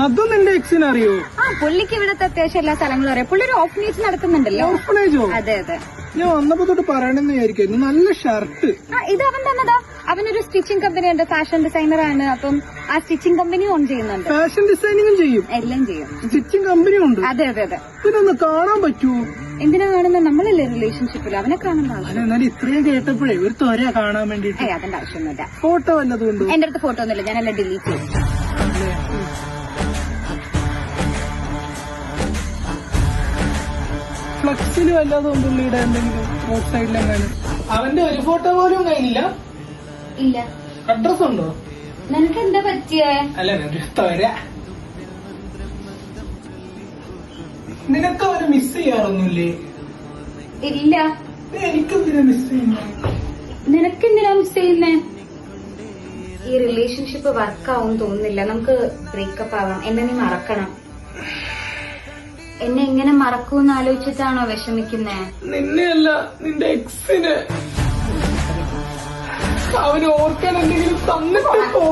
അതും നിന്റെ എക്സിന് അറിയോ? പുള്ളിക്ക് ഇവിടത്തെ അത്യാവശ്യം എല്ലാ സ്ഥലങ്ങളും അറിയാം. പുള്ളി ഒരു ഓർഫനേജ് നടത്തുന്നുണ്ടല്ലോ. ഓർഫനേജോ? അതെ അതെ. ഞാൻ വന്നപ്പോ തൊട്ട് പറയണെന്ന് വിചാരിക്കുന്നു. നല്ല ഷർട്ട്. ഇത് അവൻ തന്നതാ. അവനൊരു സ്റ്റിച്ചിങ് കമ്പനി ഉണ്ട്, ഫാഷൻ ഡിസൈനർ ആണ്. അപ്പം ആ സ്റ്റിച്ചിങ് കമ്പനി ഓൺ ചെയ്യുന്നുണ്ട്. ഫാഷൻ ഡിസൈനിങ്ങും ചെയ്യും? എല്ലാം ചെയ്യും. സ്റ്റിച്ചിങ് കമ്പനിയും ഉണ്ട്? അതെ അതെ അതെ. ഇതൊന്ന് കാണാൻ പറ്റുമോ? എന്തിനാ കാണുന്നത്? നമ്മളല്ലേ റിലേഷൻഷിപ്പിൽ, അവനെ കാണേണ്ട ആവശ്യം. എന്നാലും ഇത്രയും കേട്ടപ്പോഴേ ഒരു തൊര കാണാൻ വേണ്ടിട്ട്. അതിന്റെ ആവശ്യമൊന്നുമില്ല. ഫോട്ടോ വല്ലതുകൊണ്ട്? എന്റെ അടുത്ത് ഫോട്ടോ ഒന്നുമില്ല, ഞാനെല്ലാം ഡിലീറ്റ് ചെയ്തു. ഫ്ലക്സിൽ വല്ലതും പുള്ളിയുടെ എന്തെങ്കിലും റോഡ് സൈഡിലെങ്ങാനും? അവന്റെ ഒരു ഫോട്ടോ പോലും കയ്യിലില്ല? ഇല്ല. അഡ്രസ് ഉണ്ടോ? നിനക്ക് എന്താ പറ്റിയേ? അല്ല തൊര. നിനക്ക് അവര് മിസ് ചെയ്യാറൊന്നുമില്ലേ? ഇല്ല. എനിക്കെന്തിനാ മിസ് ചെയ്യുന്നു? നിനക്കെന്തിനാ മിസ് ചെയ്യുന്നേ? ഈ റിലേഷൻഷിപ്പ് വർക്കാവും തോന്നുന്നില്ല. നമുക്ക് ബ്രേക്കപ്പ് ആവാം. എന്നെ നീ മറക്കണം. എന്നെ എങ്ങനെ മറക്കൂന്ന് ആലോചിച്ചിട്ടാണോ വിഷമിക്കുന്നേ? നിന്നെയല്ല, നിന്റെ എക്സിന്. അവന് ഓർക്കാൻ എന്തെങ്കിലും തന്നിട്ട് പോ.